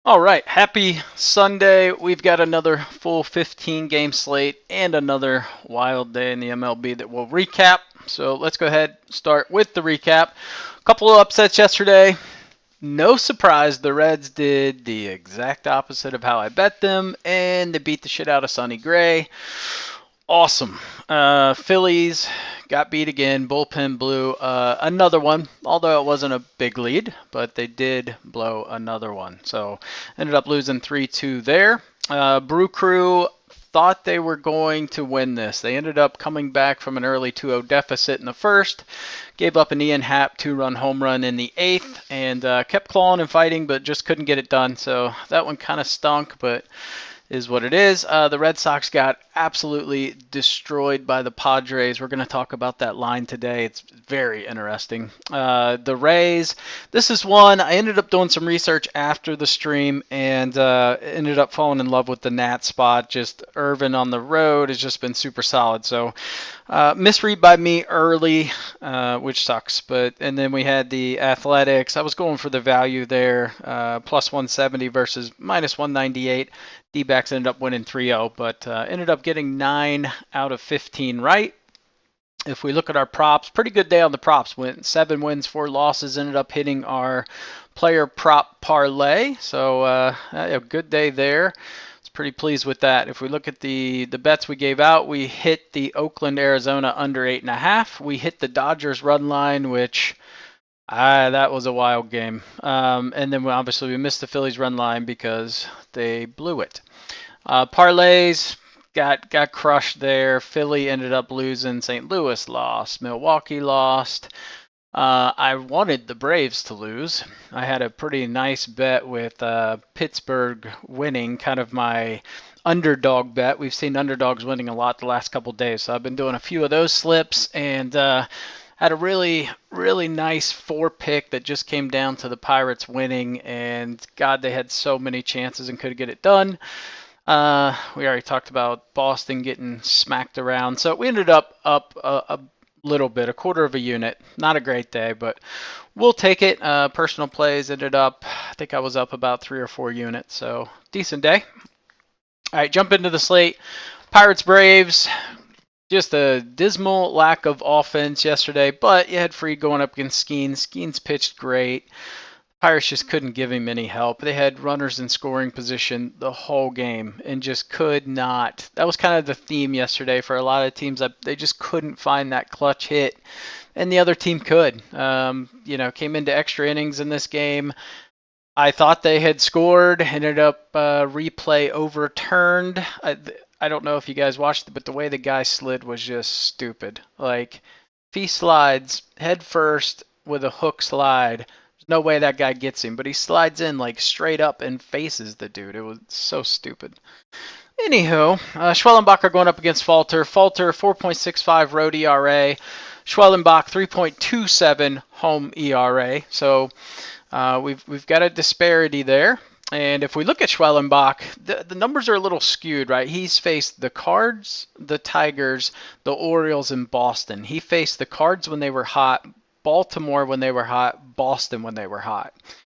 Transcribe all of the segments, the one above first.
All right, happy Sunday. We've got another full 15 game slate and another wild day in the MLB that we'll recap. So let's go ahead and start with the recap. A couple of upsets yesterday. No surprise, the Reds did the exact opposite of how I bet them, and they beat the shit out of Sonny Gray. Awesome. Phillies got beat again. Bullpen blew another one, although it wasn't a big lead, but they did blow another one. So ended up losing 3-2 there. Brew Crew thought they were going to win this. They ended up coming back from an early 2-0 deficit in the first, gave up an Ian Happ 2-run home run in the eighth, and kept clawing and fighting, but just couldn't get it done. So that one kind of stunk, but is what it is. The Red Sox got absolutely destroyed by the Padres. We're going to talk about that line today. It's very interesting. The Rays, this is one. I ended up doing some research after the stream and ended up falling in love with the Nat spot. Just Irvin on the road has just been super solid. So misread by me early, which sucks. And then we had the Athletics. I was going for the value there, plus 170 versus minus 198. D-backs ended up winning 3-0, but ended up getting 9 out of 15 right. If we look at our props, pretty good day on the props. Went 7 wins, 4 losses. Ended up hitting our player prop parlay. So a good day there. Pretty pleased with that. If we look at the bets we gave out, we hit the Oakland, Arizona under 8.5. We hit the Dodgers run line, which that was a wild game. And then obviously we missed the Phillies run line because they blew it. Parlays got crushed there. Philly ended up losing. St. Louis lost. Milwaukee lost. I wanted the Braves to lose. I had a pretty nice bet with Pittsburgh winning, kind of my underdog bet. We've seen underdogs winning a lot the last couple days, so I've been doing a few of those slips and had a really, really nice 4-pick that just came down to the Pirates winning, and God, they had so many chances and could get it done. We already talked about Boston getting smacked around, so we ended up a little bit, a quarter of a unit. Not a great day, but we'll take it. Personal plays ended up, I think I was up about 3 or 4 units, so decent day. All right, jump into the slate. Pirates Braves. Just a dismal lack of offense yesterday, but you had Fried going up against Skeens. Skeens pitched great. Pirates just couldn't give him any help. They had runners in scoring position the whole game and just could not. That was kind of the theme yesterday for a lot of teams. They just couldn't find that clutch hit, and the other team could. Came into extra innings in this game. I thought they had scored, ended up replay overturned. I don't know if you guys watched it, but the way the guy slid was just stupid. Like, if he slides head first with a hook slide, there's no way that guy gets him. But he slides in like straight up and faces the dude. It was so stupid. Anywho, Schwellenbacher going up against Falter. Falter 4.65 road ERA. Schwellenbach 3.27 home ERA. So we've got a disparity there. And if we look at Schwellenbach, the numbers are a little skewed, right? He's faced the Cards, the Tigers, the Orioles, and Boston. He faced the Cards when they were hot, Baltimore when they were hot, Boston when they were hot.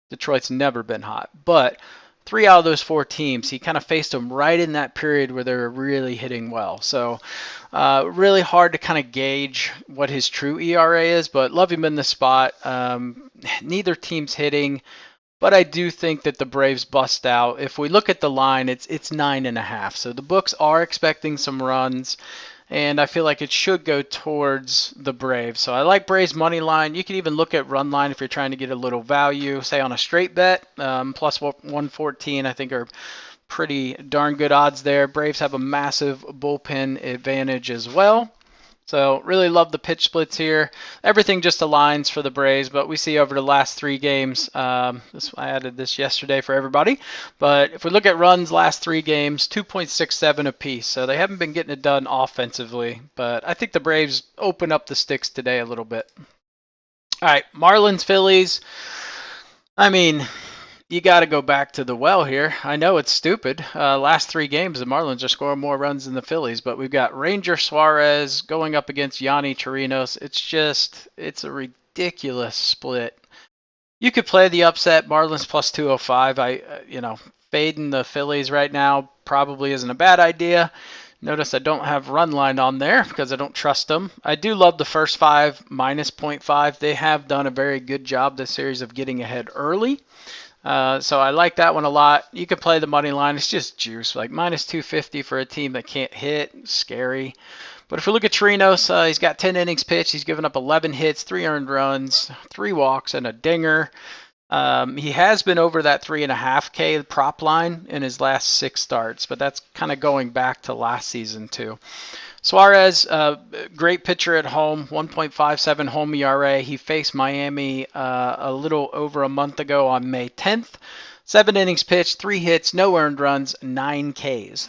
Detroit's never been hot. But 3 out of those 4 teams, he kind of faced them right in that period where they were really hitting well. So really hard to kind of gauge what his true ERA is, but love him in the spot. Neither team's hitting. But I do think that the Braves bust out. If we look at the line, it's 9.5. So the books are expecting some runs, and I feel like it should go towards the Braves. So I like Braves money line. You can even look at run line if you're trying to get a little value, say on a straight bet. Plus 114, I think, are pretty darn good odds there. Braves have a massive bullpen advantage as well. So really love the pitch splits here. Everything just aligns for the Braves, but we see over the last 3 games, I added this yesterday for everybody, but if we look at runs last 3 games, 2.67 apiece. So they haven't been getting it done offensively, but I think the Braves open up the sticks today a little bit. All right, Marlins, Phillies. I mean, you got to go back to the well here. I know it's stupid. Last 3 games, the Marlins are scoring more runs than the Phillies, but we've got Ranger Suarez going up against Yanni Chirinos. It's a ridiculous split. You could play the upset Marlins plus 205. Fading the Phillies right now probably isn't a bad idea. Notice I don't have run line on there because I don't trust them. I do love the first five minus -0.5. They have done a very good job this series of getting ahead early. So I like that one a lot. You could play the money line. It's just juice, like minus 250 for a team that can't hit. Scary. But if we look at Chirinos, he's got 10 innings pitched. He's given up 11 hits, 3 earned runs, 3 walks, and a dinger. He has been over that 3.5K prop line in his last 6 starts, but that's kind of going back to last season too. Suarez, great pitcher at home, 1.57 home ERA. He faced Miami a little over a month ago on May 10th. 7 innings pitched, 3 hits, no earned runs, 9 Ks.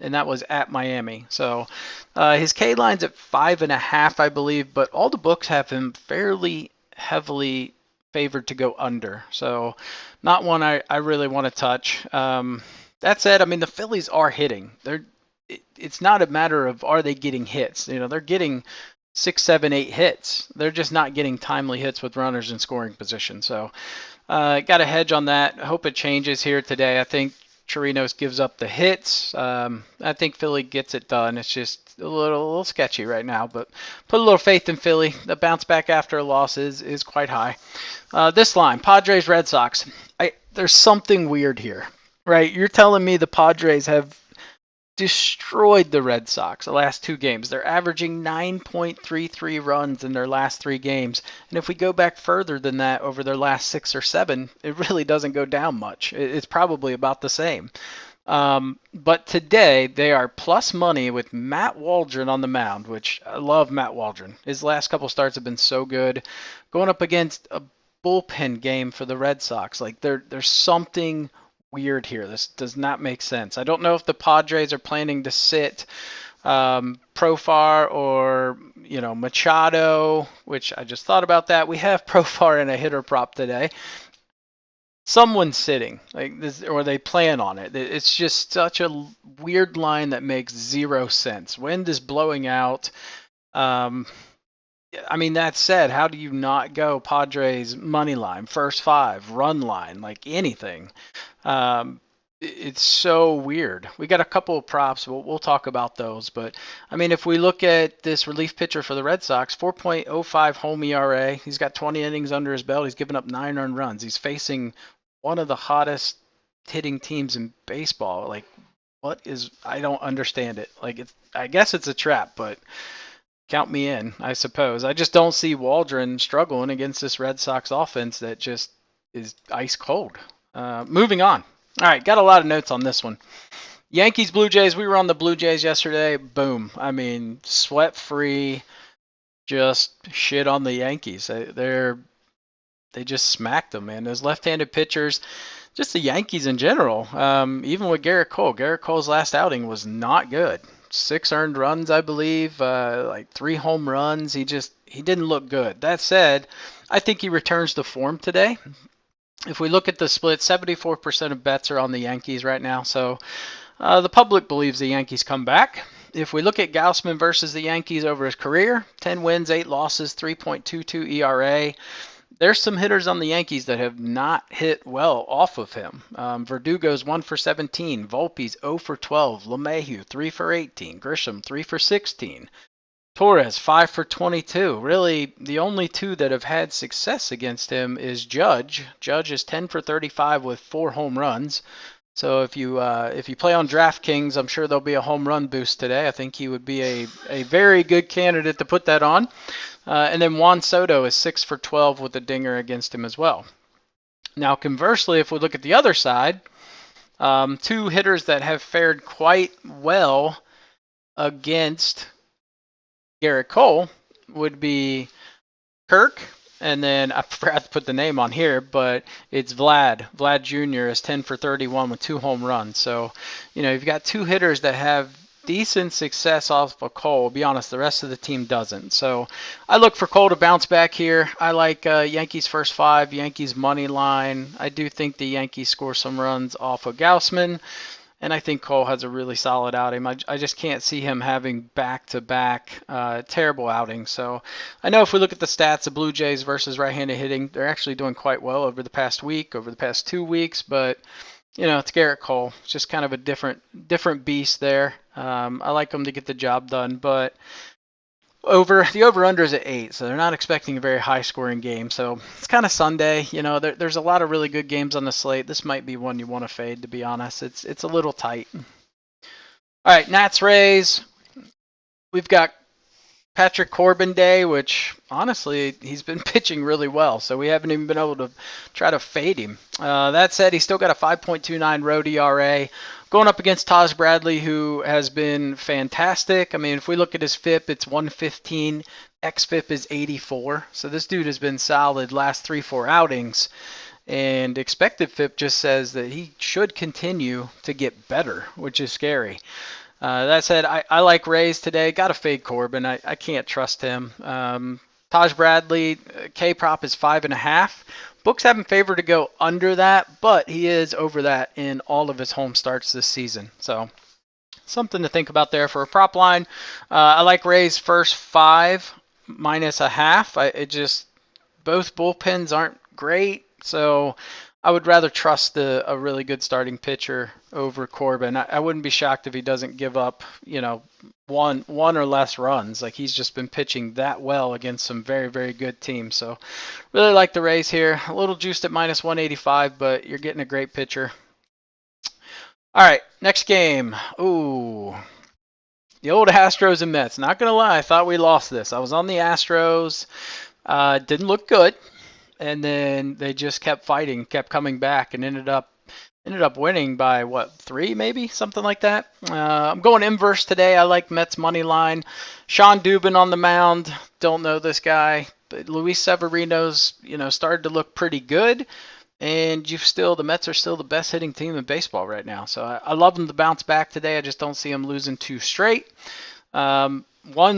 And that was at Miami. So his K line's at 5.5, I believe, but all the books have him fairly heavily favored to go under. So not one I really want to touch. That said, I mean, the Phillies are hitting. It's not a matter of are they getting hits. They're getting 6, 7, 8 hits. They're just not getting timely hits with runners in scoring position. So got a hedge on that. I hope it changes here today. I think Chirinos gives up the hits. I think Philly gets it done. It's just a little sketchy right now, but put a little faith in Philly. The bounce back after a loss is quite high. This line, Padres Red Sox. There's something weird here, right? You're telling me the Padres have destroyed the Red Sox the last 2 games. They're averaging 9.33 runs in their last 3 games. And if we go back further than that over their last 6 or 7, it really doesn't go down much. It's probably about the same. But today they are plus money with Matt Waldron on the mound, which I love Matt Waldron. His last couple starts have been so good. Going up against a bullpen game for the Red Sox. Like there's something weird here. This does not make sense. I don't know if the Padres are planning to sit Profar or Machado, which I just thought about that. We have Profar in a hitter prop today. Someone's sitting like this, or they plan on it. It's just such a weird line that makes 0 sense. Wind is blowing out. I mean, that said, how do you not go Padres money line, first 5, run line, like anything? It's so weird. We got a couple of props. We'll talk about those. But, I mean, if we look at this relief pitcher for the Red Sox, 4.05 home ERA. He's got 20 innings under his belt. He's given up 9 earned runs. He's facing one of the hottest hitting teams in baseball. Like, I don't understand it. Like, I guess it's a trap, but count me in, I suppose. I just don't see Waldron struggling against this Red Sox offense that just is ice cold. Moving on. All right, got a lot of notes on this one. Yankees, Blue Jays. We were on the Blue Jays yesterday. Boom. I mean, sweat-free, just shit on the Yankees. They just smacked them, man. Those left-handed pitchers, just the Yankees in general. Even with Garrett Cole. Garrett Cole's last outing was not good. 6 earned runs, I believe, like 3 home runs. He didn't look good. That said, I think he returns to form today. If we look at the split, 74% of bets are on the Yankees right now. So the public believes the Yankees come back. If we look at Gausman versus the Yankees over his career, 10 wins, 8 losses, 3.22 ERA. There's some hitters on the Yankees that have not hit well off of him. Verdugo's 1 for 17. Volpe's 0 for 12. LeMahieu 3 for 18. Grisham 3 for 16. Torres 5 for 22. Really, the only 2 that have had success against him is Judge. Judge is 10 for 35 with 4 home runs. So if you play on DraftKings, I'm sure there'll be a home run boost today. I think he would be a very good candidate to put that on. And then Juan Soto is 6 for 12 with a dinger against him as well. Now, conversely, if we look at the other side, 2 hitters that have fared quite well against Garrett Cole would be Kirk, and then I forgot to put the name on here, but it's Vlad. Vlad Jr. is 10 for 31 with 2 home runs. So, you've got 2 hitters that have decent success off of Cole. Be honest, the rest of the team doesn't. So I look for Cole to bounce back here. I like Yankees first 5, Yankees money line. I do think the Yankees score some runs off of Gausman. And I think Cole has a really solid outing. I just can't see him having back-to-back terrible outings. So I know if we look at the stats, the Blue Jays versus right-handed hitting, they're actually doing quite well over the past week, over the past 2 weeks. But it's Garrett Cole. It's just kind of a different beast there. I like him to get the job done, but the over-under is at 8, so they're not expecting a very high-scoring game. So it's kind of Sunday. There's a lot of really good games on the slate. This might be one you want to fade, to be honest. It's a little tight. All right, Nats Rays. We've got Patrick Corbin Day, which honestly he's been pitching really well, so we haven't even been able to try to fade him. That said, he's still got a 5.29 road ERA. Going up against Taj Bradley, who has been fantastic. I mean, if we look at his FIP, it's 115. XFIP is 84. So this dude has been solid last 3-4 outings. And expected FIP just says that he should continue to get better, which is scary. That said, I like Rays today. Got to fade Corbin. I can't trust him. Taj Bradley, K-prop is 5.5. Books have him favored to go under that, but he is over that in all of his home starts this season. So something to think about there for a prop line. I like Rays first 5 -0.5. Both bullpens aren't great, so I would rather trust a really good starting pitcher over Corbin. I wouldn't be shocked if he doesn't give up, one or less runs. Like, he's just been pitching that well against some very, very good teams. So really like the Rays here. A little juiced at -185, but you're getting a great pitcher. All right, next game. Ooh, the old Astros and Mets. Not gonna lie, I thought we lost this. I was on the Astros. Didn't look good. And then they just kept fighting, kept coming back, and ended up winning by 3 maybe, something like that. I'm going inverse today. I like Mets money line. Sean Dubin on the mound. Don't know this guy, but Luis Severino's started to look pretty good, and the Mets are still the best hitting team in baseball right now. So I love them to bounce back today. I just don't see them losing 2 straight. One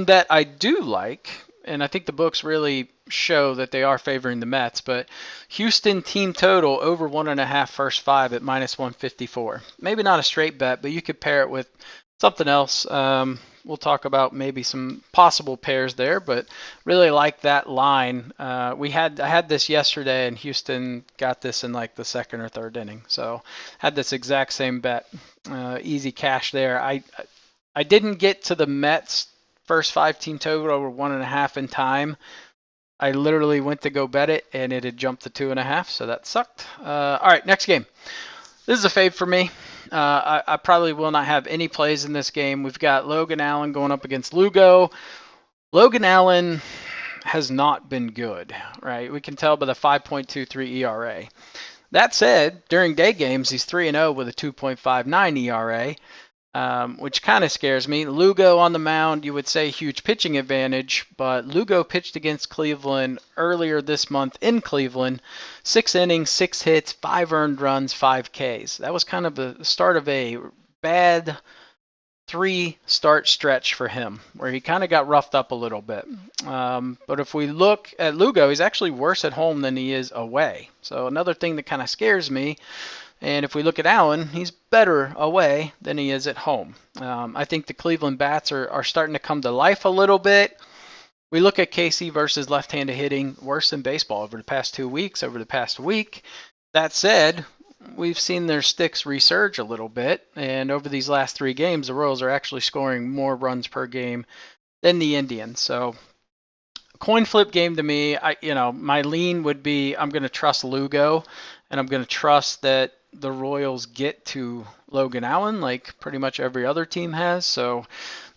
that I do like, and I think the books really show that they are favoring the Mets, but Houston team total over 1.5 first 5 at -154. Maybe not a straight bet, but you could pair it with something else. We'll talk about maybe some possible pairs there, but really like that line. I had this yesterday, and Houston got this in like the 2nd or 3rd inning. So had this exact same bet. Easy cash there. I didn't get to the Mets first 5 team total over 1.5 in time. I literally went to go bet it, and it had jumped to 2.5, so that sucked. All right, next game. This is a fade for me. I probably will not have any plays in this game. We've got Logan Allen going up against Lugo. Logan Allen has not been good, right? We can tell by the 5.23 ERA. That said, during day games, he's 3-0 with a 2.59 ERA. Which kind of scares me. Lugo on the mound, you would say huge pitching advantage, but Lugo pitched against Cleveland earlier this month in Cleveland. 6 innings, 6 hits, 5 earned runs, 5 Ks. That was kind of the start of a bad 3-start stretch for him, where he kind of got roughed up a little bit. But if we look at Lugo, he's actually worse at home than he is away. So another thing that kind of scares me. And if we look at Allen, he's better away than he is at home. I think the Cleveland bats are starting to come to life a little bit. We look at KC versus left-handed hitting, worse than baseball over the past 2 weeks, over the past week. That said, we've seen their sticks resurge a little bit. And over these last 3 games, the Royals are actually scoring more runs per game than the Indians. So coin flip game to me, my lean would be I'm going to trust Lugo, and I'm going to trust that the Royals get to Logan Allen like pretty much every other team has. So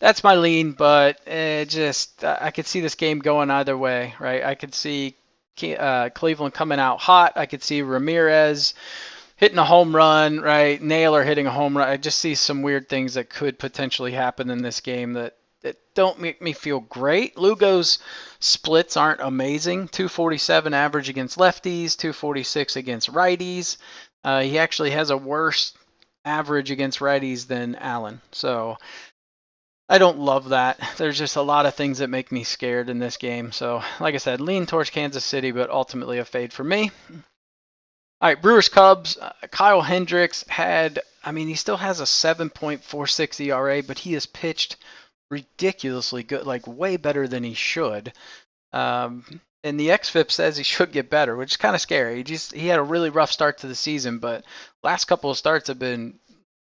that's my lean, but I could see this game going either way, right? I could see Cleveland coming out hot. I could see Ramirez hitting a home run, right? Naylor hitting a home run. I just see some weird things that could potentially happen in this game that don't make me feel great. Lugo's splits aren't amazing. 247 average against lefties, 246 against righties. He actually has a worse average against righties than Allen. So I don't love that. There's just a lot of things that make me scared in this game. So like I said, lean towards Kansas City, but ultimately a fade for me. All right, Brewers Cubs. Kyle Hendricks had I mean, he still has a 7.46 ERA, but he has pitched ridiculously good, like way better than he should. And the xFIP says he should get better, which is kind of scary. He had a really rough start to the season, but last couple of starts have been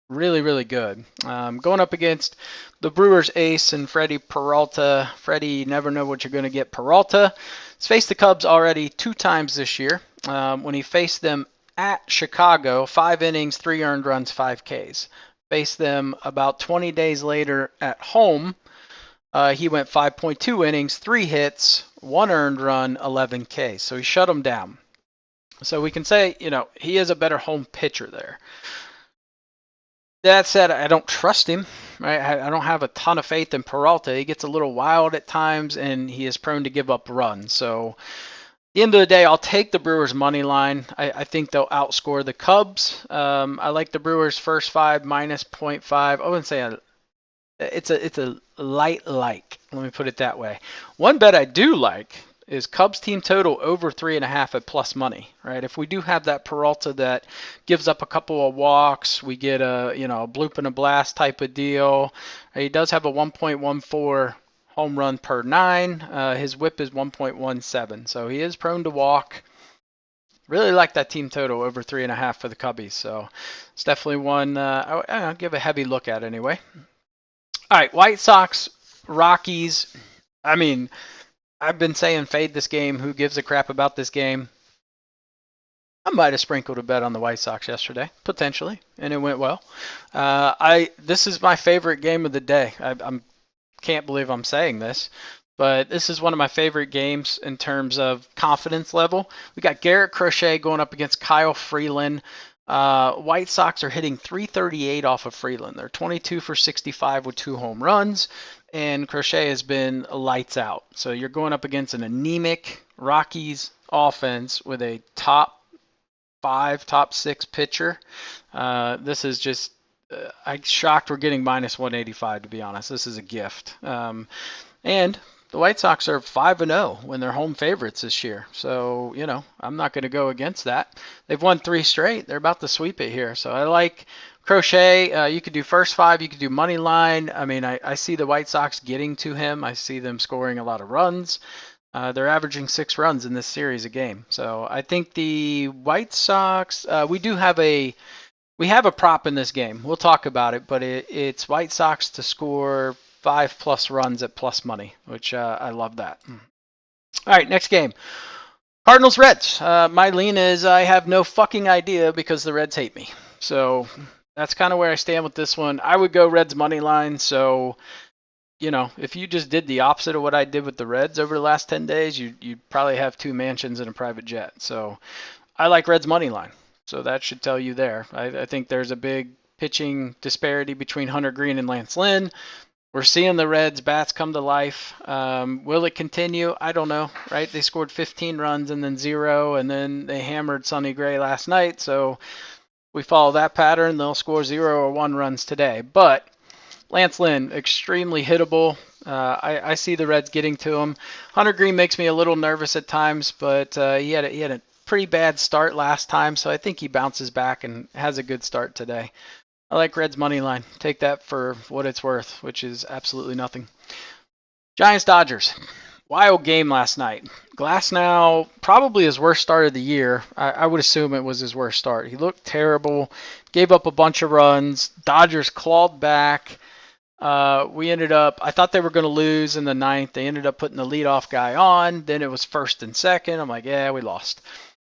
really, really good. Going up against the Brewers ace and Freddie Peralta. Freddie, you never know what you're going to get. Peralta has faced the Cubs already 2 times this year. When he faced them at Chicago, 5 innings, 3 earned runs, 5 Ks. Faced them about 20 days later at home. He went 5.2 innings, 3 hits, 1 earned run, 11 Ks. So he shut them down. So we can say, he is a better home pitcher there. That said, I don't trust him. Right? I don't have a ton of faith in Peralta. He gets a little wild at times, and he is prone to give up runs. So at the end of the day, I'll take the Brewers' money line. I think they'll outscore the Cubs. I like the Brewers' first 5 minus 0.5. I wouldn't say it's a light like. Let me put it that way. One bet I do like is Cubs team total over 3.5 at plus money. Right? If we do have that Peralta that gives up a couple of walks, we get a bloop and a blast type of deal. He does have a 1.14 home run per 9. His WHIP is 1.17, so he is prone to walk. Really like that team total over 3.5 for the Cubbies. So it's definitely one I'll give a heavy look at anyway. All right, White Sox, Rockies. I mean, I've been saying fade this game. Who gives a crap about this game? I might have sprinkled a bet on the White Sox yesterday, potentially, and it went well. This is my favorite game of the day. I can't believe I'm saying this, but this is one of my favorite games in terms of confidence level. We got Garrett Crochet going up against Kyle Freeland. White Sox are hitting .338 off of Freeland. They're 22 for 65 with 2 home runs, and Crochet has been lights out. So you're going up against an anemic Rockies offense with a top 5, top 6 pitcher. This is just, I'm shocked we're getting minus 185, to be honest. This is a gift. And the White Sox are 5-0 when they're home favorites this year. So, I'm not going to go against that. They've won 3 straight. They're about to sweep it here. So I like Crochet. You could do first 5. You could do money line. I mean, I see the White Sox getting to him. I see them scoring a lot of runs. They're averaging 6 runs in this series a game. So I think the White Sox, we have a prop in this game. We'll talk about it, but it's White Sox to score 5+ runs at plus money, which I love that. All right, next game. Cardinals Reds. My lean is I have no fucking idea because the Reds hate me. So that's kind of where I stand with this one. I would go Reds money line. So, if you just did the opposite of what I did with the Reds over the last 10 days, you'd probably have 2 mansions and a private jet. So I like Reds money line. So that should tell you there. I think there's a big pitching disparity between Hunter Greene and Lance Lynn. We're seeing the Reds bats come to life. Will it continue? I don't know, right? They scored 15 runs and then 0, and then they hammered Sonny Gray last night. So we follow that pattern. They'll score 0 or 1 runs today. But Lance Lynn, extremely hittable. I see the Reds getting to him. Hunter Greene makes me a little nervous at times, but he had a pretty bad start last time, so I think he bounces back and has a good start today. I like Reds money line. Take that for what it's worth, which is absolutely nothing. Giants Dodgers. Wild game last night. Glasnow, probably his worst start of the year. I would assume it was his worst start. He looked terrible, gave up a bunch of runs. Dodgers clawed back. I thought they were going to lose in the 9th. They ended up putting the leadoff guy on. Then it was 1st and 2nd. I'm like, yeah, we lost.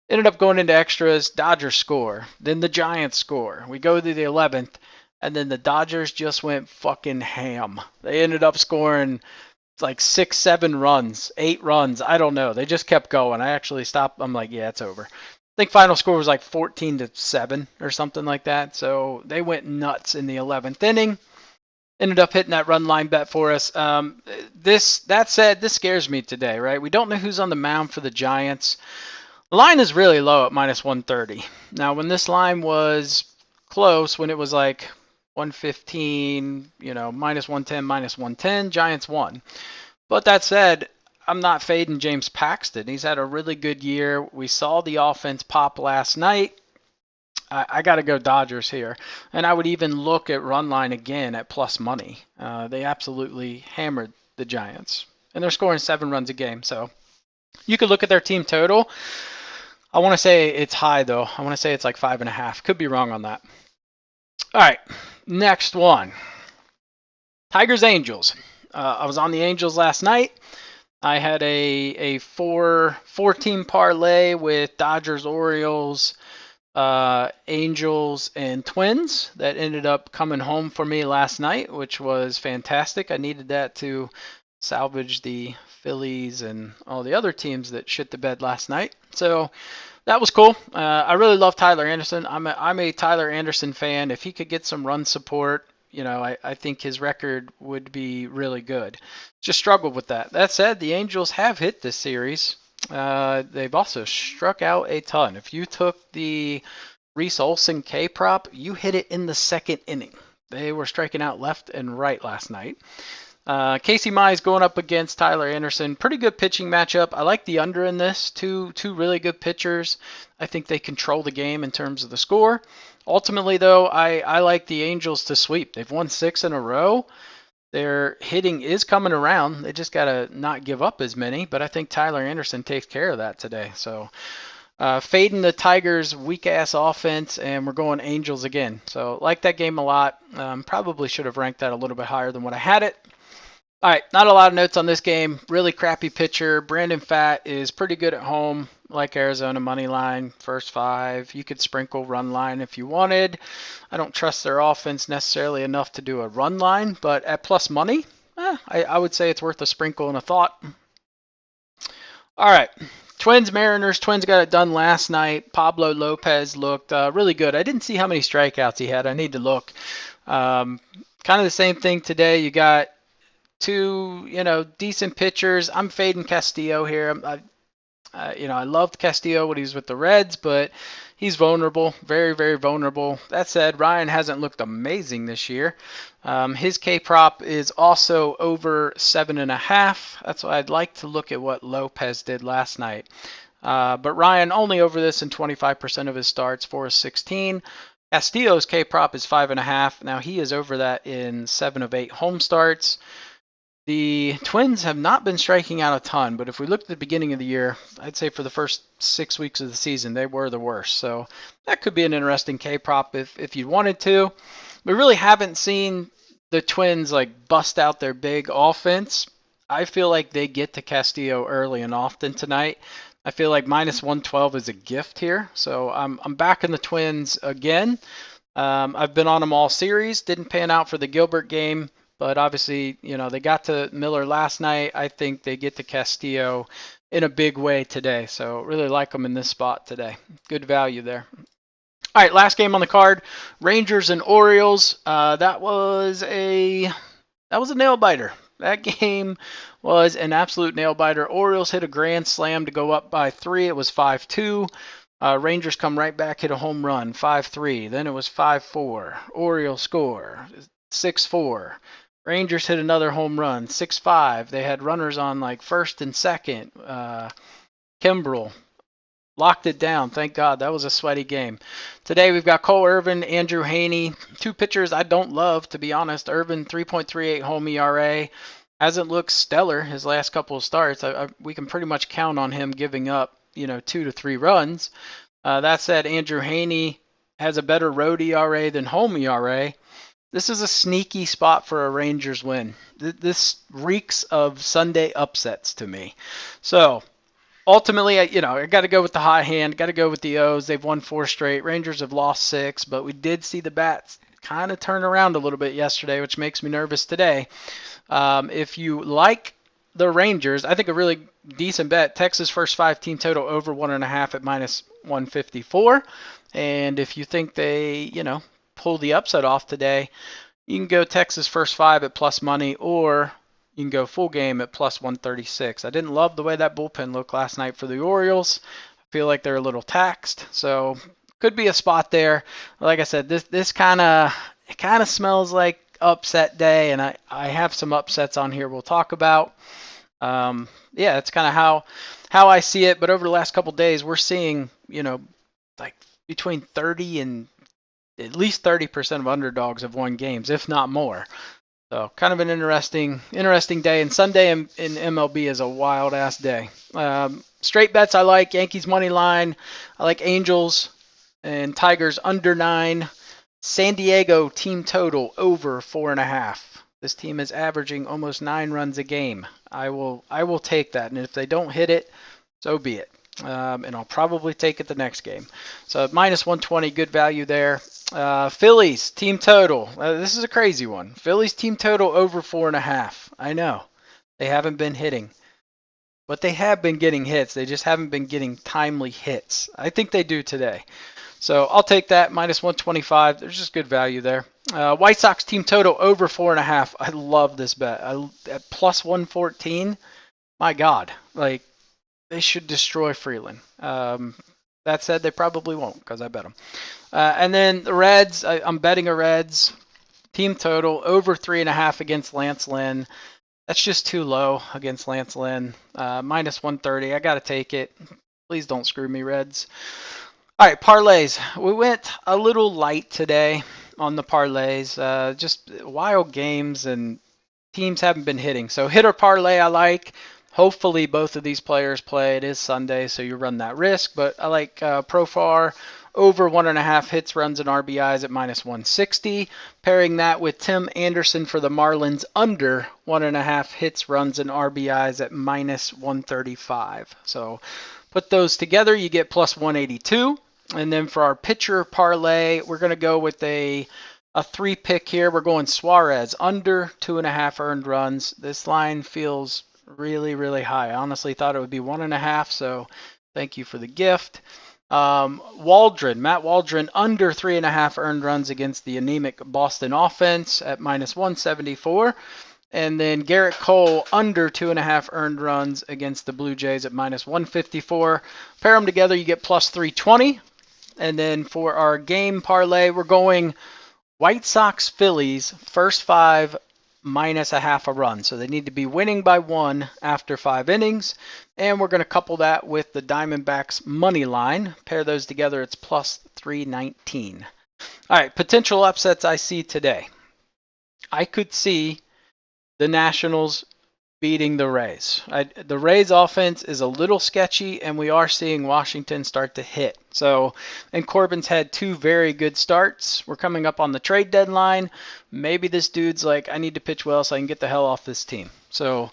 Ended up going into extras. Dodgers score. Then the Giants score. We go to the 11th, and then the Dodgers just went fucking ham. They ended up scoring like 6, 7 runs, 8 runs. I don't know. They just kept going. I actually stopped. I'm like, yeah, it's over. I think final score was like 14-7 or something like that. So they went nuts in the 11th inning. Ended up hitting that run line bet for us. That said, this scares me today, right? We don't know who's on the mound for the Giants. The line is really low at minus 130. Now, when this line was close, when it was like 115, minus 110, minus 110, Giants won. But that said, I'm not fading James Paxton. He's had a really good year. We saw the offense pop last night. I got to go Dodgers here. And I would even look at run line again at plus money. They absolutely hammered the Giants. And they're scoring 7 runs a game. So you could look at their team total. I want to say it's high, though. I want to say it's like 5.5. Could be wrong on that. All right, next one. Tigers Angels. I was on the Angels last night. I had a four team parlay with Dodgers, Orioles, Angels, and Twins that ended up coming home for me last night, which was fantastic. I needed that to salvage the Phillies and all the other teams that shit the bed last night. So that was cool. I really love Tyler Anderson. I'm a Tyler Anderson fan. If he could get some run support, I think his record would be really good. Just struggled with that. That said, the Angels have hit this series. They've also struck out a ton. If you took the Reese Olson K prop, you hit it in the 2nd inning. They were striking out left and right last night. Casey Mize going up against Tyler Anderson. Pretty good pitching matchup. I like the under in this. Two really good pitchers. I think they control the game in terms of the score. Ultimately, though, I like the Angels to sweep. They've won 6 in a row. Their hitting is coming around. They just got to not give up as many. But I think Tyler Anderson takes care of that today. So fading the Tigers' weak-ass offense, and we're going Angels again. So like that game a lot. Probably should have ranked that a little bit higher than what I had it. All right, not a lot of notes on this game. Really crappy pitcher. Brandon Pfaadt is pretty good at home, like Arizona money line, first 5. You could sprinkle run line if you wanted. I don't trust their offense necessarily enough to do a run line, but at plus money, I would say it's worth a sprinkle and a thought. All right, Twins, Mariners. Twins got it done last night. Pablo Lopez looked really good. I didn't see how many strikeouts he had. I need to look. Kind of the same thing today. You got 2, decent pitchers. I'm fading Castillo here. I loved Castillo when he was with the Reds, but he's vulnerable, very, very vulnerable. That said, Ryan hasn't looked amazing this year. His K prop is also over 7.5. That's why I'd like to look at what Lopez did last night. But Ryan only over this in 25% of his starts, 4/16. Castillo's K prop is 5.5. Now he is over that in 7 of 8 home starts. The Twins have not been striking out a ton, but if we look at the beginning of the year, I'd say for the first 6 weeks of the season, they were the worst. So that could be an interesting K prop if you wanted to. We really haven't seen the Twins bust out their big offense. I feel like they get to Castillo early and often tonight. I feel like minus 112 is a gift here. So I'm back in the Twins again. I've been on them all series. Didn't pan out for the Gilbert game. But obviously, they got to Miller last night. I think they get to Castillo in a big way today. So really like them in this spot today. Good value there. All right, last game on the card, Rangers and Orioles. That was a nail biter. That game was an absolute nail biter. Orioles hit a grand slam to go up by 3. It was 5-2. Rangers come right back, hit a home run, 5-3. Then it was 5-4. Orioles score, 6-4. Rangers hit another home run, 6-5. They had runners on first and second. Kimbrel locked it down. Thank God. That was a sweaty game. Today we've got Cole Irvin, Andrew Heaney. 2 pitchers I don't love, to be honest. Irvin, 3.38 home ERA. Hasn't looked stellar his last couple of starts. We can pretty much count on him giving up, 2 to 3 runs. That said, Andrew Heaney has a better road ERA than home ERA. This is a sneaky spot for a Rangers win. This reeks of Sunday upsets to me. So, ultimately, I got to go with the high hand. Got to go with the O's. They've won 4 straight. Rangers have lost 6, but we did see the bats kind of turn around a little bit yesterday, which makes me nervous today. If you like the Rangers, I think a really decent bet. Texas first 5 team total over 1.5 at minus 154. And if you think they, pull the upset off today, you can go Texas first 5 at plus money, or you can go full game at plus 136. I didn't love the way that bullpen looked last night for the Orioles. I feel like they're a little taxed, so could be a spot there. Like I said, this kind of smells like upset day, and I have some upsets on here we'll talk about. It's kind of how I see it. But over the last couple days, we're seeing between 30 and at least 30% of underdogs have won games, if not more. So kind of an interesting day. And Sunday in MLB is a wild ass day. Straight bets I like Yankees money line. I like Angels and Tigers under 9. San Diego team total over 4.5. This team is averaging almost 9 runs a game. I will take that, and if they don't hit it, so be it. And I'll probably take it the next game. So minus 120, good value there. Phillies team total. This is a crazy one. Phillies team total over 4.5. I know they haven't been hitting, but they have been getting hits. They just haven't been getting timely hits. I think they do today. So I'll take that, minus 125. There's just good value there. White Sox team total over 4.5. I love this bet. At plus 114, my God, like they should destroy Freeland. That said, they probably won't because I bet them. And then the Reds, I'm betting a Reds team total over 3.5 against Lance Lynn. That's just too low against Lance Lynn. Minus 130. I got to take it. Please don't screw me, Reds. All right, parlays. We went a little light today on the parlays. Just wild games and teams haven't been hitting. So hitter parlay I like. Hopefully both of these players play. It is Sunday, so you run that risk. But I like Profar over 1.5 hits, runs, and RBIs at minus 160. Pairing that with Tim Anderson for the Marlins under 1.5 hits, runs, and RBIs at minus 135. So put those together, you get plus 182. And then for our pitcher parlay, we're going to go with a 3-pick here. We're going Suarez under 2.5 earned runs. This line feels really, really high. I honestly thought it would be 1.5, so thank you for the gift. Matt Waldron under 3.5 earned runs against the anemic Boston offense at minus 174. And then Garrett Cole under 2.5 earned runs against the Blue Jays at minus 154. Pair them together, you get plus 320. And then for our game parlay, we're going White Sox Phillies first 5 minus 0.5 run. So they need to be winning by 1 after 5 innings. And we're going to couple that with the Diamondbacks money line. Pair those together, it's plus 319. All right, potential upsets I see today. I could see the Nationals beating the Rays. The Rays offense is a little sketchy, and we are seeing Washington start to hit. So, and Corbin's had 2 very good starts. We're coming up on the trade deadline. Maybe this dude's like, I need to pitch well so I can get the hell off this team. So,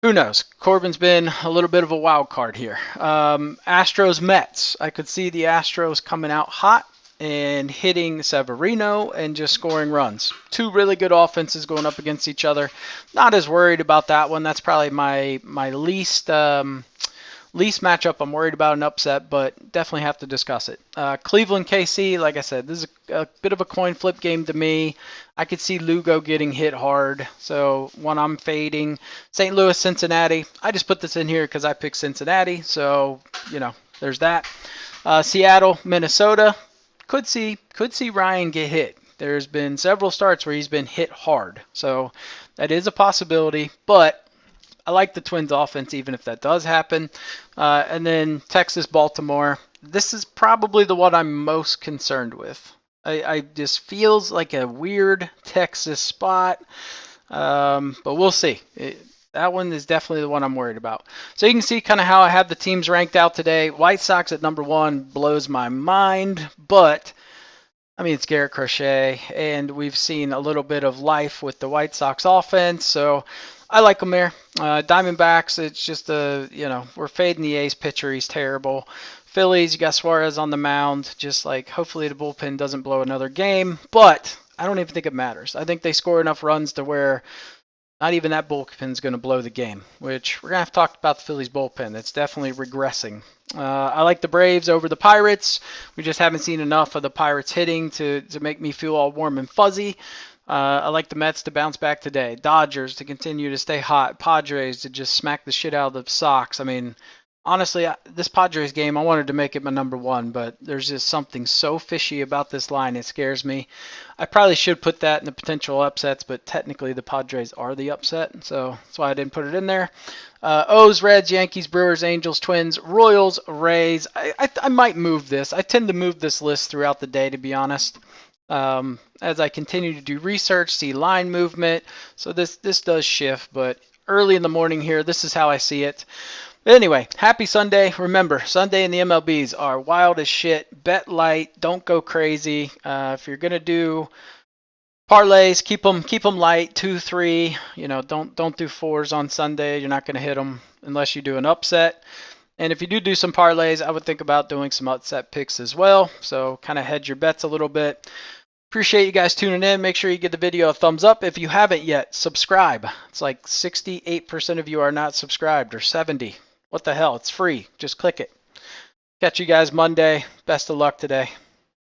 who knows? Corbin's been a little bit of a wild card here. Astros Mets. I could see the Astros coming out hot and hitting Severino and just scoring runs. 2 really good offenses going up against each other. Not as worried about that one. That's probably my least matchup. I'm worried about an upset, but definitely have to discuss it. Cleveland KC, like I said, this is a bit of a coin flip game to me. I could see Lugo getting hit hard, so one I'm fading. St. Louis Cincinnati. I just put this in here because I picked Cincinnati, so there's that. Seattle Minnesota. Could see Ryan get hit. There's been several starts where he's been hit hard. So that is a possibility, but I like the Twins offense even if that does happen. And then Texas Baltimore. This is probably the one I'm most concerned with. I just feels like a weird Texas spot, but we'll see. That one is definitely the one I'm worried about. So you can see kind of how I have the teams ranked out today. White Sox at number 1 blows my mind, but I mean, it's Garrett Crochet, and we've seen a little bit of life with the White Sox offense, so I like them there. Diamondbacks, it's just we're fading the ace pitcher. He's terrible. Phillies, you got Suarez on the mound. Just like, hopefully the bullpen doesn't blow another game, but I don't even think it matters. I think they score enough runs to where not even that bullpen is going to blow the game, which we're going to have to talk about the Phillies bullpen. It's definitely regressing. I like the Braves over the Pirates. We just haven't seen enough of the Pirates hitting to make me feel all warm and fuzzy. I like the Mets to bounce back today. Dodgers to continue to stay hot. Padres to just smack the shit out of the Sox. I mean, Honestly, this Padres game, I wanted to make it my number one, but there's just something so fishy about this line. It scares me. I probably should put that in the potential upsets, but technically the Padres are the upset, so that's why I didn't put it in there. O's, Reds, Yankees, Brewers, Angels, Twins, Royals, Rays. I might move this. I tend to move this list throughout the day, to be honest. As I continue to do research, see line movement. So this does shift, but early in the morning here, this is how I see it. But anyway, happy Sunday. Remember, Sunday in the MLBs are wild as shit. Bet light. Don't go crazy. If you're gonna do parlays, keep them light. 2, 3. You know, don't do fours on Sunday. You're not gonna hit them unless you do an upset. And if you do some parlays, I would think about doing some upset picks as well. So kind of hedge your bets a little bit. Appreciate you guys tuning in. Make sure you give the video a thumbs up. If you haven't yet, subscribe. It's like 68% of you are not subscribed, or 70. What the hell? It's free. Just click it. Catch you guys Monday. Best of luck today.